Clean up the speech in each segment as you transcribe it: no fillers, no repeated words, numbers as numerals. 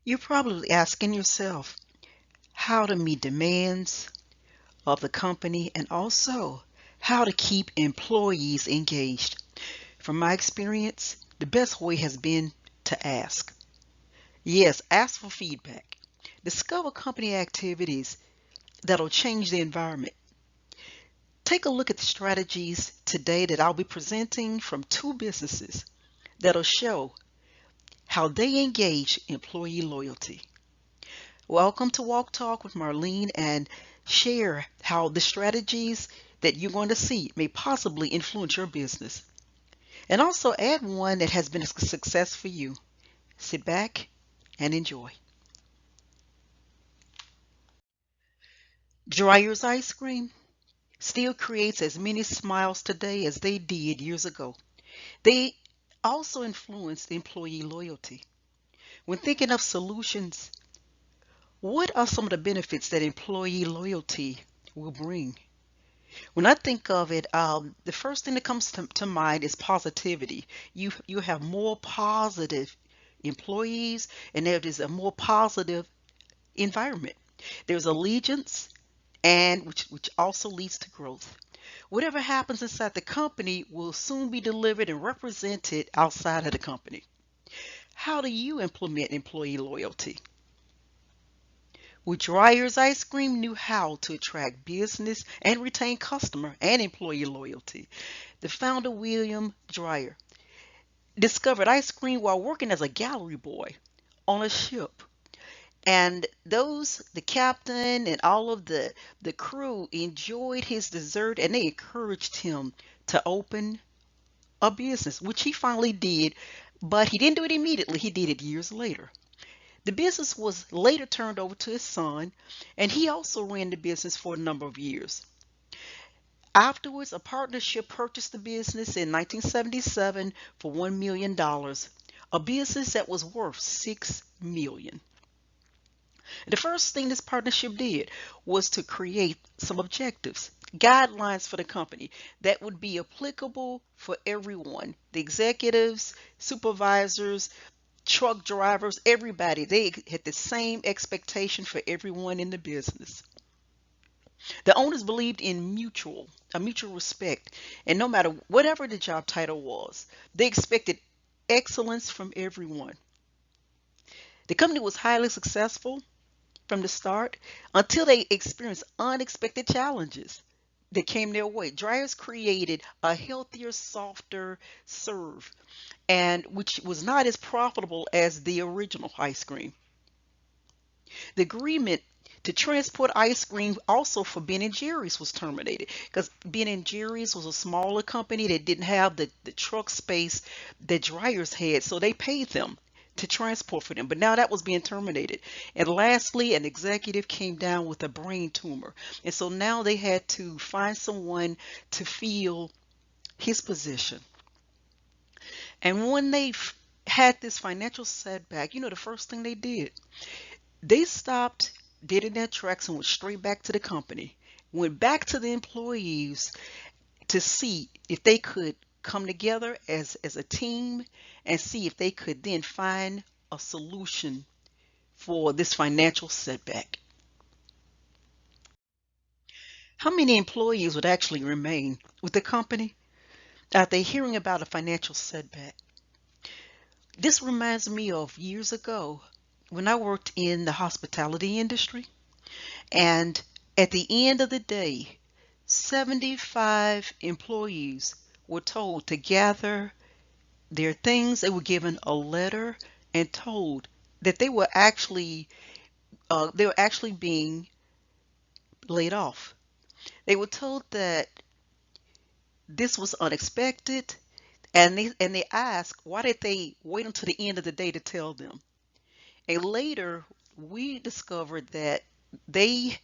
You're probably asking yourself how to meet demands of the company and also how to keep employees engaged. From my experience, the best way has been to ask. Yes, ask for feedback. Discover company activities that'll change the environment. Take a look at the strategies today that I'll be presenting from two businesses that'll show how they engage employee loyalty. Welcome to Walk Talk with Marlene and share how the strategies that you're going to see may possibly influence your business. And also add one that has been a success for you. Sit back and enjoy. Dreyer's ice cream still creates as many smiles today as they did years ago. They also influence the employee loyalty. When thinking of solutions, what are some of the benefits that employee loyalty will bring? When I think of it, the first thing that comes to mind is positivity. You have more positive employees, and there is a more positive environment. There's allegiance, and which also leads to growth. Whatever happens inside the company will soon be delivered and represented outside of the company. How do you implement employee loyalty? Well, Dreyer's Ice Cream knew how to attract business and retain customer and employee loyalty. The founder, William Dreyer, discovered ice cream while working as a gallery boy on a ship. And the captain and all of the crew enjoyed his dessert and they encouraged him to open a business, which he finally did, but he didn't do it immediately. He did it years later. The business was later turned over to his son, and he also ran the business for a number of years. Afterwards, a partnership purchased the business in 1977 for $1 million, a business that was worth $6 million. The first thing this partnership did was to create some objectives, guidelines for the company that would be applicable for everyone, the executives, supervisors, truck drivers, everybody. They had the same expectation for everyone in the business. The owners believed in a mutual respect, and no matter whatever the job title was, they expected excellence from everyone. The company was highly successful from the start until they experienced unexpected challenges that came their way. Dryers created a healthier, softer serve, and which was not as profitable as the original ice cream. The agreement to transport ice cream also for Ben and Jerry's was terminated because Ben and Jerry's was a smaller company that didn't have the truck space that Dryers had, so they paid them to transport for them. But now that was being terminated. And lastly, an executive came down with a brain tumor. And so now they had to find someone to fill his position. And when they had this financial setback, the first thing they did, they stopped dead in their tracks and went straight back to the company, went back to the employees to see if they could come together as a team and see if they could then find a solution for this financial setback. How many employees would actually remain with the company after hearing about a financial setback? This reminds me of years ago when I worked in the hospitality industry, and at the end of the day, 75 employees were told to gather their things. They were given a letter and told that they were actually being laid off. They were told that this was unexpected, and they asked why did they wait until the end of the day to tell them. And later we discovered that they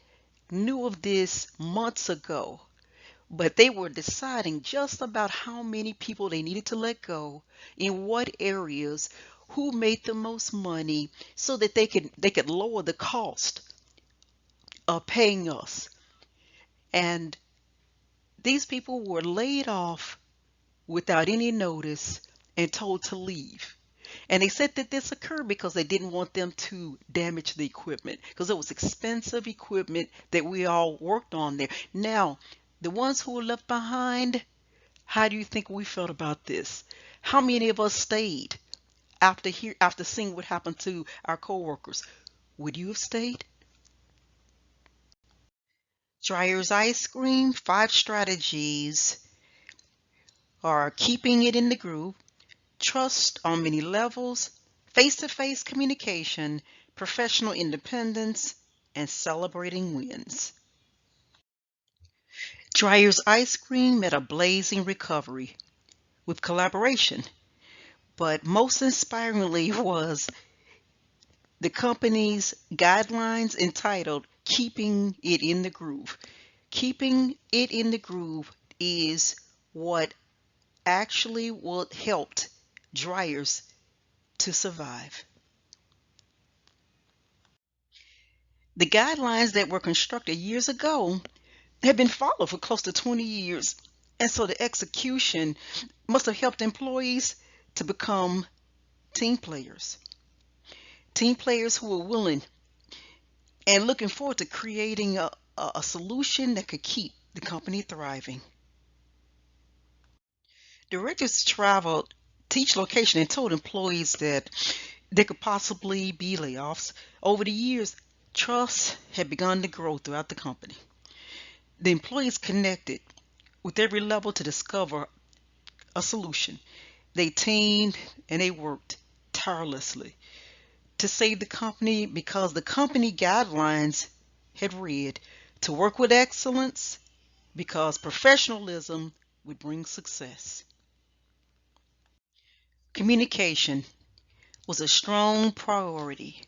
knew of this months ago, but they were deciding just about how many people they needed to let go, in what areas, who made the most money, so that they could lower the cost of paying us. And these people were laid off without any notice and told to leave. And they said that this occurred because they didn't want them to damage the equipment, because it was expensive equipment that we all worked on there. Now, the ones who were left behind, how do you think we felt about this? How many of us stayed after seeing what happened to our coworkers? Would you have stayed? Dreyer's ice cream, 5 strategies are keeping it in the groove, trust on many levels, face-to-face communication, professional independence, and celebrating wins. Dreyer's ice cream met a blazing recovery with collaboration, but most inspiringly was the company's guidelines entitled Keeping It in the Groove. Keeping it in the groove is what actually what helped Dreyer's to survive. The guidelines that were constructed years ago have been followed for close to 20 years. And so the execution must have helped employees to become team players. Team players who were willing and looking forward to creating a solution that could keep the company thriving. Directors traveled to each location and told employees that there could possibly be layoffs. Over the years, trust had begun to grow throughout the company. The employees connected with every level to discover a solution. They teamed and they worked tirelessly to save the company because the company guidelines had read to work with excellence because professionalism would bring success. Communication was a strong priority,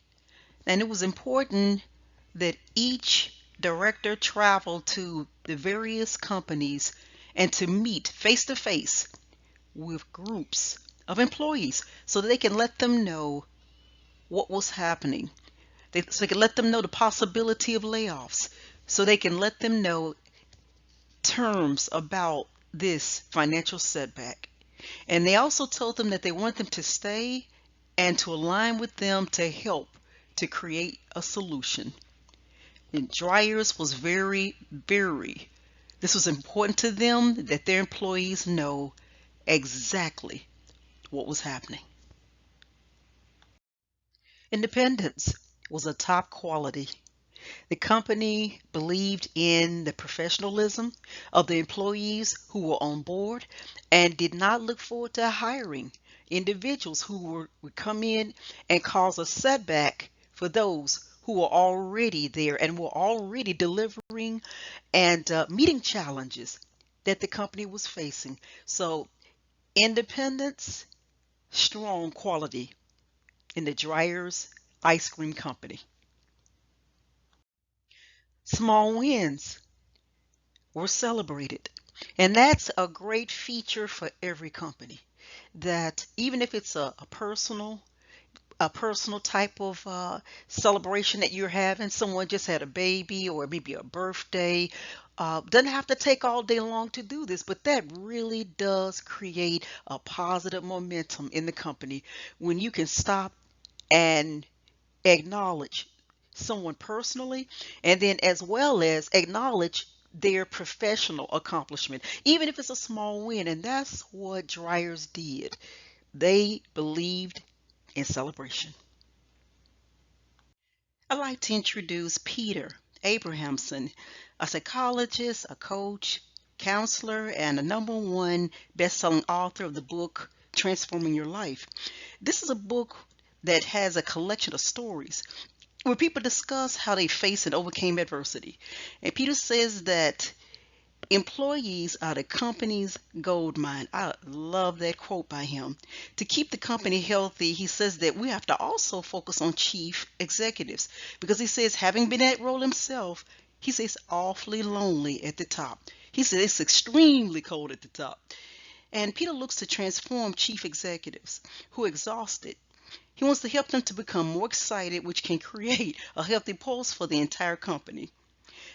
and it was important that each director travel to the various companies and to meet face to face with groups of employees so that they can let them know what was happening. So they can let them know the possibility of layoffs. So they can let them know terms about this financial setback. And they also told them that they want them to stay and to align with them to help to create a solution. And Dreyer's was this was important to them that their employees know exactly what was happening. Independence was a top quality. The company believed in the professionalism of the employees who were on board and did not look forward to hiring individuals who would come in and cause a setback for those who were already there and were already delivering and meeting challenges that the company was facing. So independence, strong quality in the Dreyer's ice cream company. Small wins were celebrated. And that's a great feature for every company. That even if it's a personal type of celebration that you're having, someone just had a baby or maybe a birthday, doesn't have to take all day long to do this, but that really does create a positive momentum in the company when you can stop and acknowledge someone personally, and then as well as acknowledge their professional accomplishment, even if it's a small win. And that's what Dreyer's did. They believed in celebration. I'd like to introduce Peter Abrahamsen, a psychologist, a coach, counselor, and a #1 best-selling author of the book Transforming Your Life. This is a book that has a collection of stories where people discuss how they faced and overcame adversity. And Peter says that employees are the company's gold mine. I love that quote by him. To keep the company healthy, he says that we have to also focus on chief executives because he says, having been that role himself, he says awfully lonely at the top. He says it's extremely cold at the top. And Peter looks to transform chief executives who are exhausted. He wants to help them to become more excited, which can create a healthy pulse for the entire company.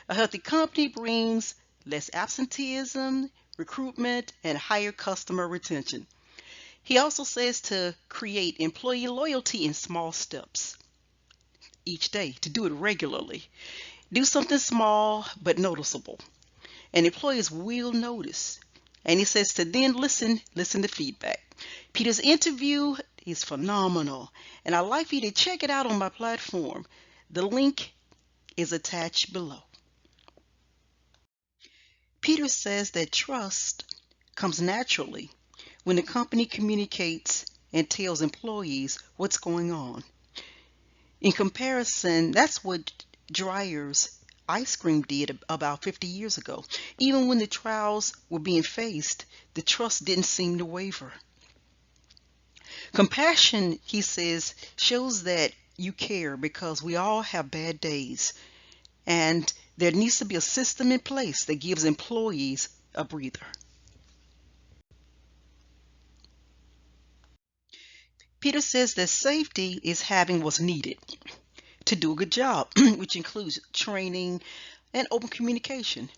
A healthy company brings less absenteeism, recruitment, and higher customer retention. He also says to create employee loyalty in small steps each day, to do it regularly. Do something small but noticeable, and employees will notice. And he says to then listen to feedback. Peter's interview is phenomenal, and I'd like for you to check it out on my platform. The link is attached below. Peter says that trust comes naturally when the company communicates and tells employees what's going on. In comparison, that's what Dreyer's ice cream did about 50 years ago. Even when the trials were being faced, the trust didn't seem to waver. Compassion, he says, shows that you care because we all have bad days, and there needs to be a system in place that gives employees a breather. Peter says that safety is having what's needed to do a good job, which includes training and open communication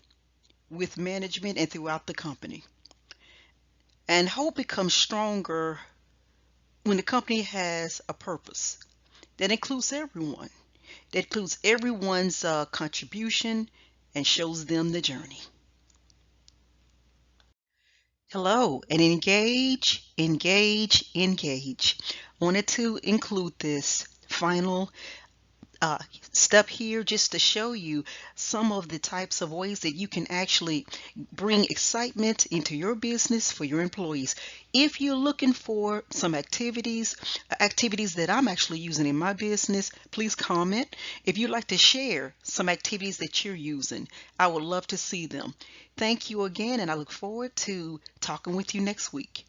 with management and throughout the company. And hope becomes stronger when the company has a purpose that includes everyone, that includes everyone's contribution and shows them the journey. Hello, and engage, engage, engage. I wanted to include this final uh, step here just to show you some of the types of ways that you can actually bring excitement into your business for your employees. If you're looking for some activities that I'm actually using in my business, please comment. If you'd like to share some activities that you're using, I would love to see them. Thank you again, and I look forward to talking with you next week.